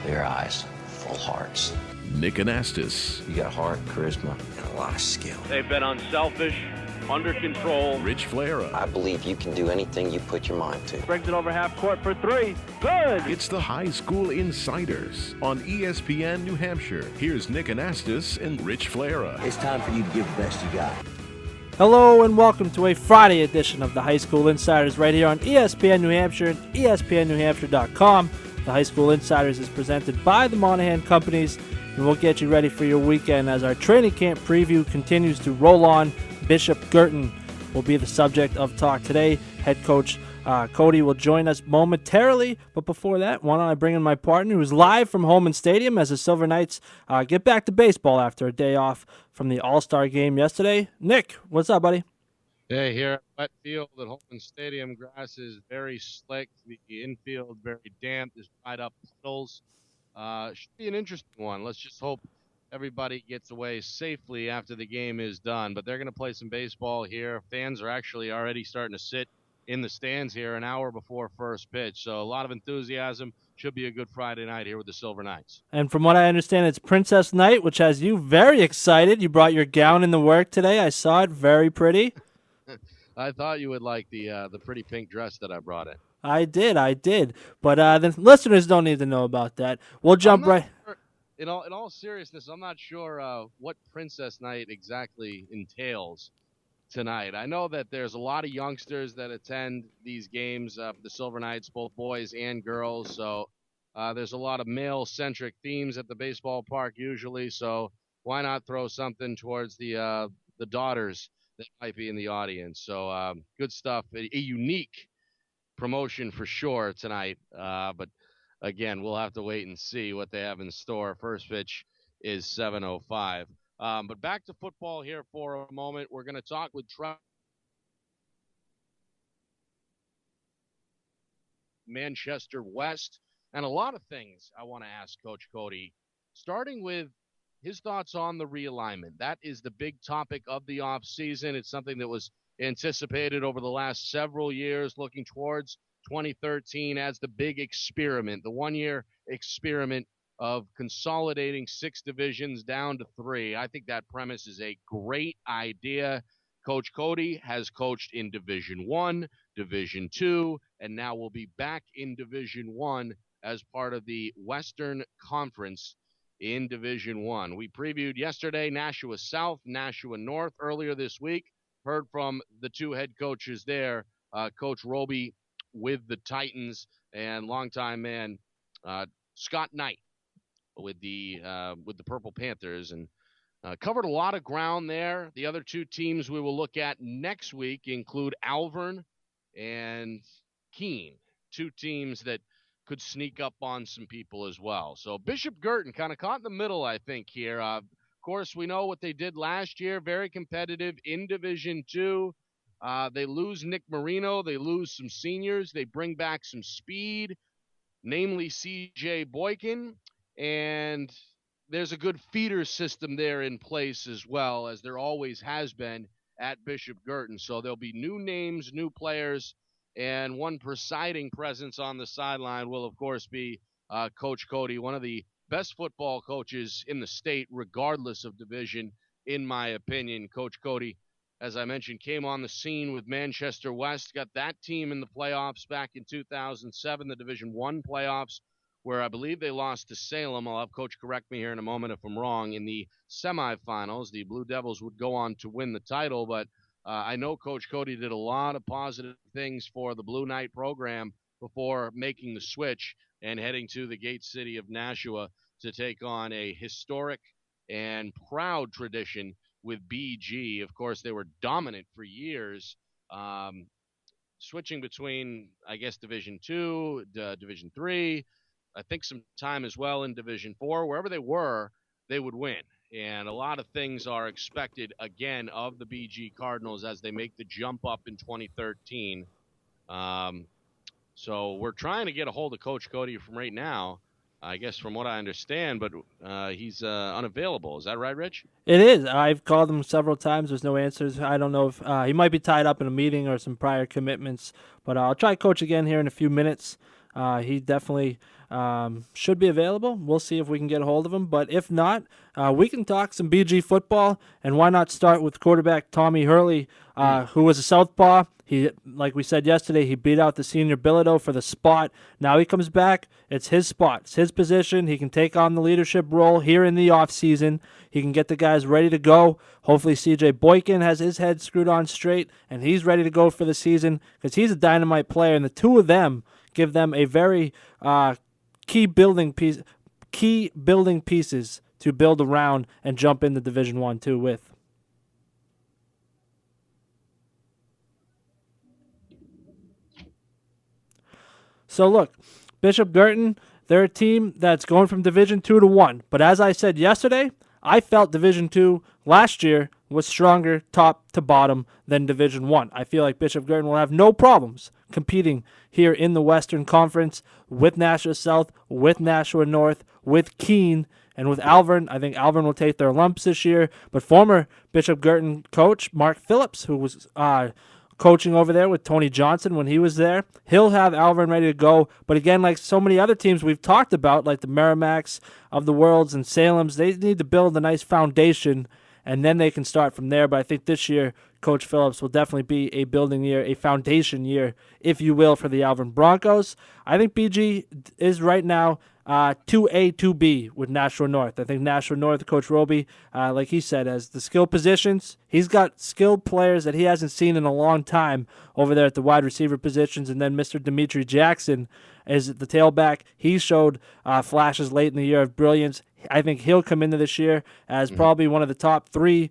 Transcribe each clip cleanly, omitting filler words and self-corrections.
Clear eyes, full hearts. Nick Anastas. You got heart, charisma, and a lot of skill. They've been unselfish, under control. Rich Flara. I believe you can do anything you put your mind to. Brings it over half court for three. Good! It's the High School Insiders on ESPN New Hampshire. Here's Nick Anastas and Rich Flara. It's time for you to give the best you got. Hello and welcome to a Friday edition of the High School Insiders right here on ESPN New Hampshire and ESPNNewHampshire.com. The High School Insiders is presented by the Monahan Companies, and we'll get you ready for your weekend as our training camp preview continues to roll on. Bishop Girton will be the subject of talk today. Head coach Cody will join us momentarily, but before that, why don't I bring in my partner who's live from Holman Stadium as the Silver Knights get back to baseball after a day off from the All-Star game yesterday. Nick, what's up, buddy? Hey, here at Wet Field at Holman Stadium, grass is very slick. The infield very damp. There's dried up puddles. Should be an interesting one. Let's just hope everybody gets away safely after the game is done. But they're going to play some baseball here. Fans are actually already starting to sit in the stands here an hour before first pitch. So a lot of enthusiasm. Should be a good Friday night here with the Silver Knights. And from what I understand, it's Princess Night, which has you very excited. You brought your gown into work today. I saw it. Very pretty. I thought you would like the pretty pink dress that I brought in. I did. But the listeners don't need to know about that. We'll jump right. Sure, in all seriousness, I'm not sure what Princess Night exactly entails tonight. I know that there's a lot of youngsters that attend these games for the Silver Knights, both boys and girls. So there's a lot of male-centric themes at the baseball park usually. So why not throw something towards the daughters that might be in the audience? So good stuff. A unique promotion for sure tonight. But again, we'll have to wait and see what they have in store. First pitch is 7:05. But back to football here for a moment. We're going to talk with Manchester West and a lot of things I want to ask Coach Cody, starting with his thoughts on the realignment. That is the big topic of the offseason. It's something that was anticipated over the last several years, looking towards 2013 as the big experiment, the one-year experiment of consolidating 6 divisions down to 3. I think that premise is a great idea. Coach Cody has coached in Division 1, Division 2, and now will be back in Division 1 as part of the Western Conference in Division 1. We previewed yesterday Nashua South, Nashua North earlier this week. Heard from the 2 head coaches there, Coach Roby with the Titans and longtime man Scott Knight with the Purple Panthers, and covered a lot of ground there. The other 2 teams we will look at next week include Alvern and Keene, 2 teams that could sneak up on some people as well. So Bishop Girton kind of caught in the middle, I think, here. Of course, we know what they did last year, very competitive in Division 2. They lose Nick Marino. They lose some seniors. They bring back some speed, namely C.J. Boykin. And there's a good feeder system there in place as well, as there always has been at Bishop Girton. So there'll be new names, new players, and one presiding presence on the sideline will, of course, be Coach Cody, one of the best football coaches in the state, regardless of division, in my opinion. Coach Cody, as I mentioned, came on the scene with Manchester West, got that team in the playoffs back in 2007, the Division I playoffs, where I believe they lost to Salem. I'll have Coach correct me here in a moment if I'm wrong. In the semifinals, the Blue Devils would go on to win the title, but I know Coach Cody did a lot of positive things for the Blue Knight program before making the switch and heading to the Gate City of Nashua to take on a historic and proud tradition with BG. Of course, they were dominant for years, switching between, I guess, Division 2, Division 3, I think some time as well in Division 4. Wherever they were, they would win. And a lot of things are expected, again, of the BG Cardinals as they make the jump up in 2013. So we're trying to get a hold of Coach Cody from right now, I guess from what I understand, but he's unavailable. Is that right, Rich? It is. I've called him several times. There's no answers. I don't know if he might be tied up in a meeting or some prior commitments, but I'll try Coach again here in a few minutes. He definitely should be available. We'll see if we can get a hold of him. But if not, we can talk some BG football. And why not start with quarterback Tommy Hurley, who was a southpaw. He, like we said yesterday, he beat out the senior Bilodeau for the spot. Now he comes back. It's his spot. It's his position. He can take on the leadership role here in the offseason. He can get the guys ready to go. Hopefully C.J. Boykin has his head screwed on straight, and he's ready to go for the season because he's a dynamite player, and the two of them give them a very key building pieces to build around and jump into Division 1-2 with. So look, Bishop Girton, they're a team that's going from Division 2 to 1. But as I said yesterday, I felt Division 2 last year was stronger top to bottom than Division 1. I feel like Bishop Girton will have no problems competing here in the Western Conference with Nashua South, with Nashua North, with Keene, and with Alvern. I think Alvern will take their lumps this year. But former Bishop Girton coach Mark Phillips, who was coaching over there with Tony Johnson when he was there, he'll have Alvern ready to go. But again, like so many other teams we've talked about, like the Merrimacks of the Worlds and Salem's, they need to build a nice foundation, and then they can start from there. But I think this year, Coach Phillips will definitely be a building year, a foundation year, if you will, for the Alvern Broncos. I think BG is right now 2A, 2B with Nashua North. I think Nashua North, Coach Roby, like he said, has the skill positions. He's got skilled players that he hasn't seen in a long time over there at the wide receiver positions. And then Mr. Dimitri Jackson is the tailback. He showed flashes late in the year of brilliance. I think he'll come into this year as probably one of the top 3-4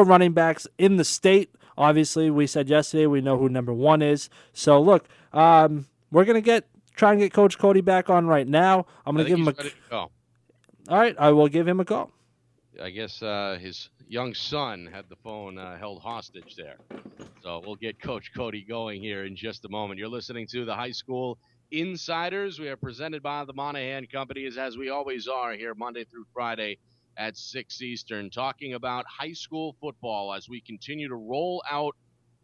running backs in the state. Obviously, we said yesterday we know who number 1 is. So, look, we're going to try and get Coach Cody back on right now. I'm going to give him ready to go. All right, I will give him a call. I guess his young son had the phone held hostage there. So we'll get Coach Cody going here in just a moment. You're listening to the High School Insiders. We are presented by the Monahan Companies, as we always are here Monday through Friday at 6 Eastern, talking about high school football as we continue to roll out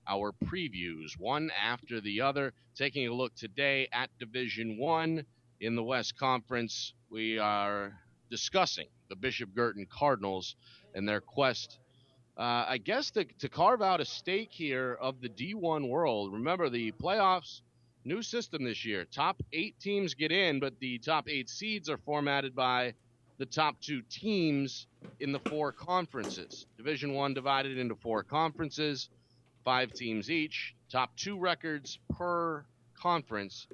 our previews one after the other. Taking a look today at Division 1 in the West Conference, we are discussing the Bishop Girton Cardinals and their quest, I guess, to carve out a stake here of the D1 world. Remember, the playoffs, new system this year. Top 8 teams get in, but the top 8 seeds are formatted by the top 2 teams in the 4 conferences. Division 1 divided into 4 conferences, 5 teams each. Top 2 records per conference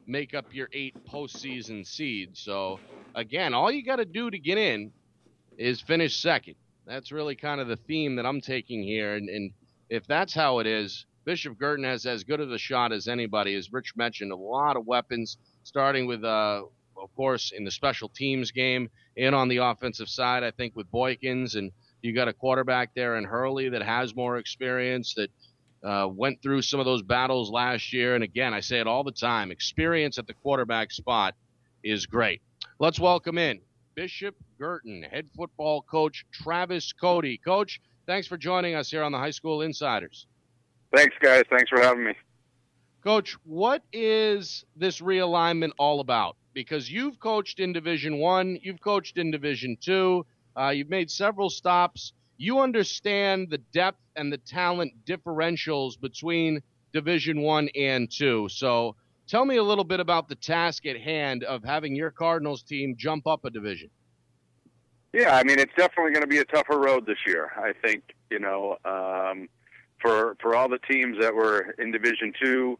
make up your 8 postseason seeds. So, again, all you got to do to get in is finish second. That's really kind of the theme that I'm taking here. And if that's how it is, Bishop Girton has as good of a shot as anybody. As Rich mentioned, a lot of weapons, starting with, of course, in the special teams game and on the offensive side, I think, with Boykins. And you got a quarterback there in Hurley that has more experience, that went through some of those battles last year. And again, I say it all the time, experience at the quarterback spot is great. Let's welcome in Bishop Girton head football coach Travis Cody. Coach, thanks for joining us here on the High School Insiders. Thanks, guys. Thanks for having me. Coach, what is this realignment all about? Because you've coached in Division 1, you've coached in Division 2, you've made several stops. You understand the depth and the talent differentials between Division 1 and 2. So tell me a little bit about the task at hand of having your Cardinals team jump up a division. Yeah, I mean, it's definitely going to be a tougher road this year. I think, for all the teams that were in Division 2,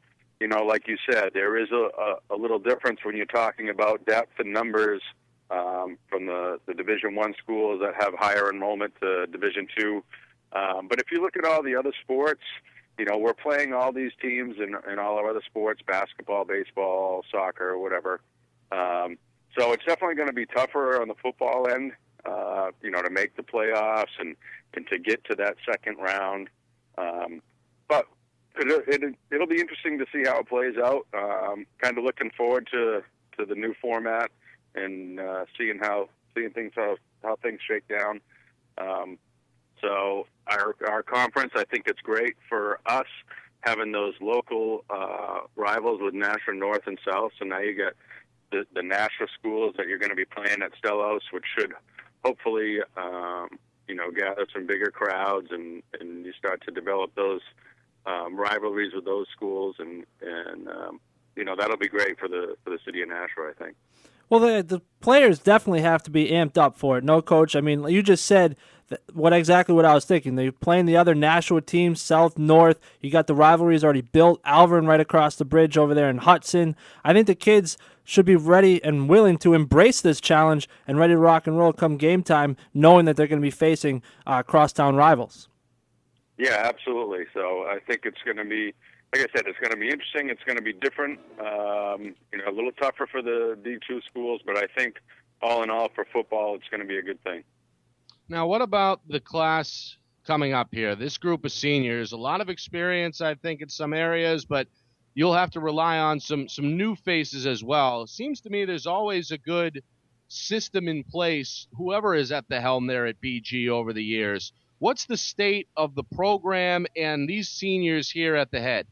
like you said, there is a little difference when you're talking about depth and numbers from the Division 1 schools that have higher enrollment to Division 2. But if you look at all the other sports, we're playing all these teams in all our other sports, basketball, baseball, soccer, whatever. So it's definitely going to be tougher on the football end, to make the playoffs and to get to that second round. But it'll be interesting to see how it plays out. Kind of looking forward to the new format and seeing things how things shake down. So our conference, I think it's great for us having those local rivals with Nashua North and South. So now you got the Nashua schools that you're going to be playing at Stellhouse, which should hopefully, gather some bigger crowds, and you start to develop those rivalries with those schools, and that'll be great for the city of Nashua, I think. Well, the players definitely have to be amped up for it. No, Coach. I mean, you just said exactly what I was thinking. They're playing the other Nashua teams, South, North. You got the rivalries already built. Alvern right across the bridge over there in Hudson. I think the kids should be ready and willing to embrace this challenge and ready to rock and roll come game time, knowing that they're going to be facing crosstown rivals. Yeah, absolutely. So I think it's going to be, like I said, it's going to be interesting. It's going to be different, a little tougher for the D2 schools, but I think all in all for football, it's going to be a good thing. Now, what about the class coming up here? This group of seniors, a lot of experience, I think, in some areas, but you'll have to rely on some new faces as well. It seems to me there's always a good system in place, whoever is at the helm there at BG over the years. What's the state of the program and these seniors here at the head?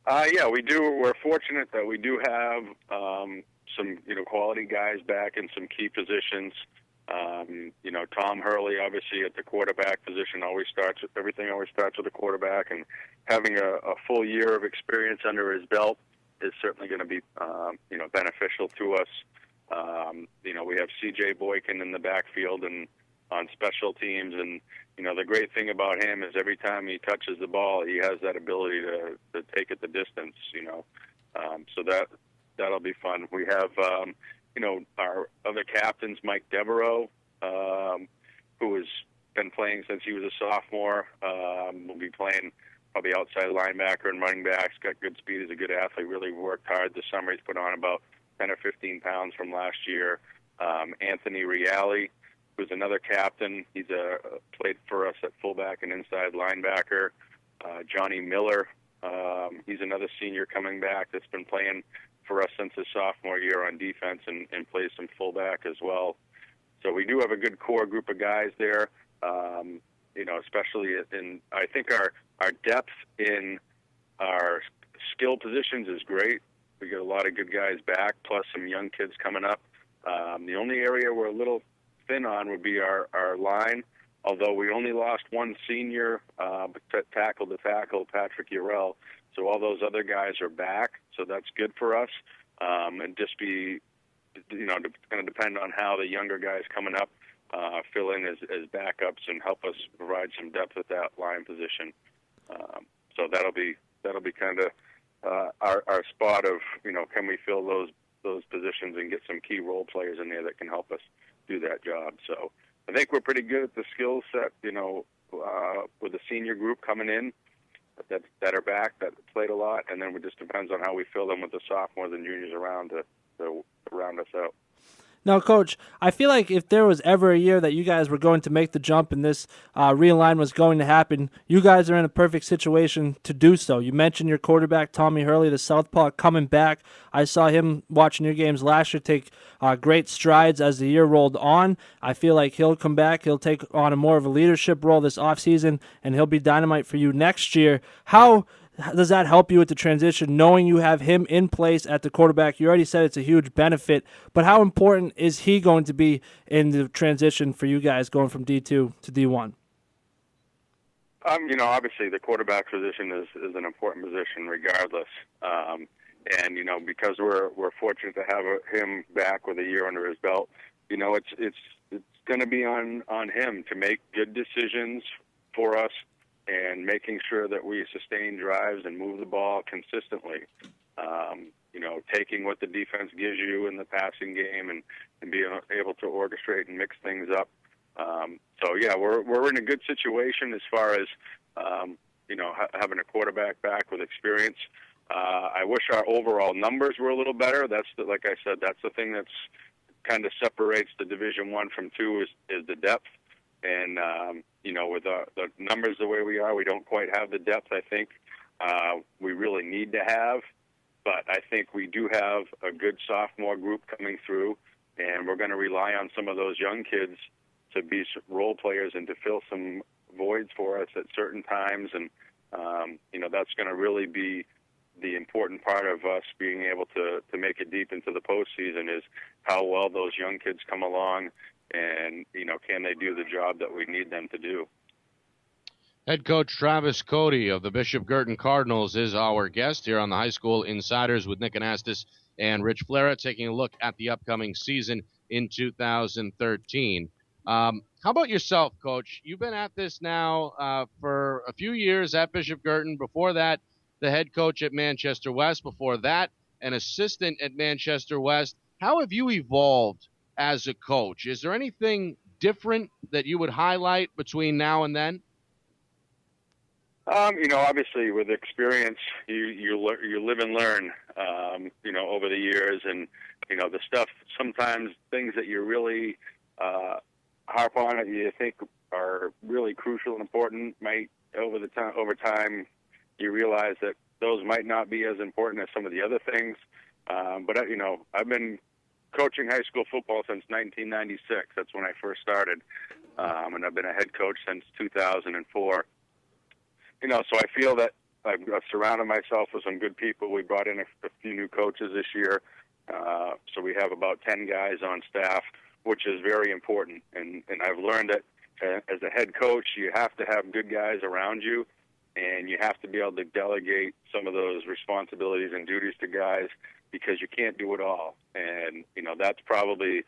Yeah, we do. We're fortunate that we do have some, quality guys back in some key positions. Tom Hurley, obviously at the quarterback position, everything always starts with the quarterback, and having a full year of experience under his belt is certainly going to be, beneficial to us. We have C.J. Boykin in the backfield and on special teams, and the great thing about him is every time he touches the ball, he has that ability to take it the distance. So that'll be fun. We have our other captains, Mike Devereaux, who has been playing since he was a sophomore. Will be playing probably outside linebacker and running backs. Got good speed. He's a good athlete. Really worked hard this summer. He's put on about 10 or 15 pounds from last year. Anthony Reale, who's another captain. He's played for us at fullback and inside linebacker. Johnny Miller, he's another senior coming back that's been playing for us since his sophomore year on defense and plays some fullback as well. So we do have a good core group of guys there, especially I think our depth in our skill positions is great. We get a lot of good guys back, plus some young kids coming up. The only area we're a little thin on would be our line, although we only lost one senior tackle to tackle, Patrick Urell. So all those other guys are back, so that's good for us. And just be, going to depend on how the younger guys coming up fill in as backups and help us provide some depth at that line position. So that'll be kind of our spot of, can we fill those positions and get some key role players in there that can help us do that job. So I think we're pretty good at the skill set, with the senior group coming in that are back, that played a lot, and then it just depends on how we fill them with the sophomores and juniors around to round us out. Now, Coach, I feel like if there was ever a year that you guys were going to make the jump and this realignment was going to happen, you guys are in a perfect situation to do so. You mentioned your quarterback, Tommy Hurley, the southpaw, coming back. I saw him watching your games last year take great strides as the year rolled on. I feel like he'll come back. He'll take on a more of a leadership role this offseason, and he'll be dynamite for you next year. How does that help you with the transition, knowing you have him in place at the quarterback? You already said it's a huge benefit, but how important is he going to be in the transition for you guys going from D2 to D1? Obviously the quarterback position is an important position regardless. And, because we're fortunate to have him back with a year under his belt, it's going to be on him to make good decisions for us, and making sure that we sustain drives and move the ball consistently. Taking what the defense gives you in the passing game and being able to orchestrate and mix things up. We're in a good situation as far as, having a quarterback back with experience. I wish our overall numbers were a little better. Like I said, that's the thing that's kind of separates the Division I from II is the depth. And, with the numbers the way we are, we don't quite have the depth I think we really need to have. But I think we do have a good sophomore group coming through, and we're going to rely on some of those young kids to be role players and to fill some voids for us at certain times. And That's going to really be the important part of us being able to make it deep into the postseason is how well those young kids come along and, can they do the job that we need them to do. Head coach Travis Cody of the Bishop Girton Cardinals is our guest here on the High School Insiders with Nick Anastas and Rich Flera, taking a look at the upcoming season in 2013. How about yourself, Coach? You've been at this now for a few years at Bishop Girton. Before that, the head coach at Manchester West. Before that, an assistant at Manchester West. How have you evolved as a coach? Is there anything different that you would highlight between now and then? Obviously with experience, you live and learn, over the years, and the stuff. Sometimes things that you really harp on that you think are really crucial and important might over time you realize that those might not be as important as some of the other things. But I've been coaching high school football since 1996. That's when I first started, and I've been a head coach since 2004. So I feel that I've surrounded myself with some good people. We brought in a few new coaches this year. So we have about 10 guys on staff, which is very important. And I've learned that as a head coach, you have to have good guys around you, and you have to be able to delegate some of those responsibilities and duties to guys because you can't do it all. And, that's probably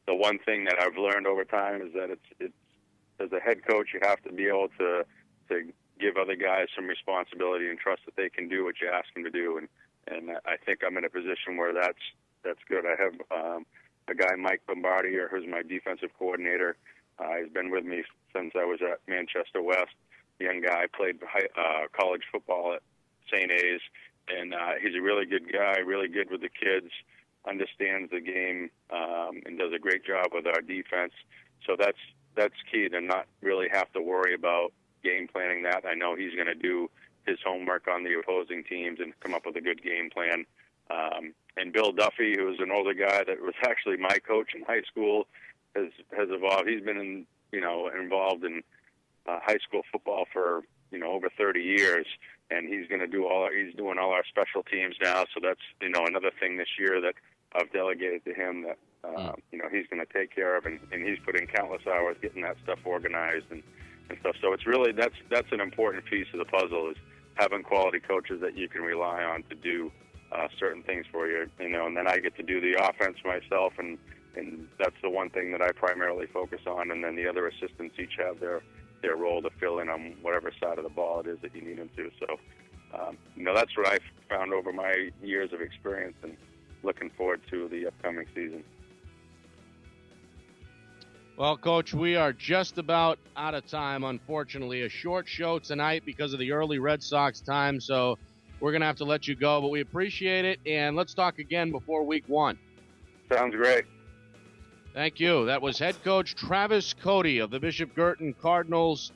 the one thing that I've learned over time is that it's as a head coach, you have to be able to give other guys some responsibility and trust that they can do what you ask them to do. And I think I'm in a position where that's good. I have a guy, Mike Bombardier, who's my defensive coordinator. He's been with me since I was at Manchester West. Young guy, played college football at St. A's, and he's a really good guy, really good with the kids, understands the game, and does a great job with our defense. So that's key to not really have to worry about game planning that. I know he's going to do his homework on the opposing teams and come up with a good game plan. And Bill Duffy, who was an older guy that was actually my coach in high school, has evolved. He's been involved in high school football for over 30 years, and he's going to do he's doing all our special teams now. So that's another thing this year that I've delegated to him that he's going to take care of, and he's put in countless hours getting that stuff organized and stuff. So it's really that's an important piece of the puzzle is having quality coaches that you can rely on to do certain things for you, and then I get to do the offense myself, and that's the one thing that I primarily focus on, and then the other assistants each have their role to fill in on whatever side of the ball it is that you need them to. So, that's what I've found over my years of experience, and looking forward to the upcoming season. Well, Coach, we are just about out of time, unfortunately. A short show tonight because of the early Red Sox time, so we're going to have to let you go, but we appreciate it, and let's talk again before week 1. Sounds great. Thank you. That was head coach Travis Cody of the Bishop Girton Cardinals.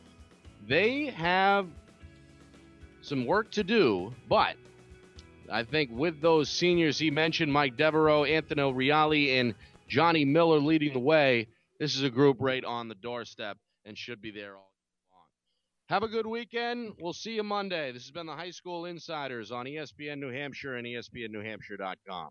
They have some work to do, but I think with those seniors he mentioned, Mike Devereaux, Anthony Reale, and Johnny Miller leading the way, this is a group right on the doorstep and should be there all long. Have a good weekend. We'll see you Monday. This has been the High School Insiders on ESPN New Hampshire and ESPNNewHampshire.com.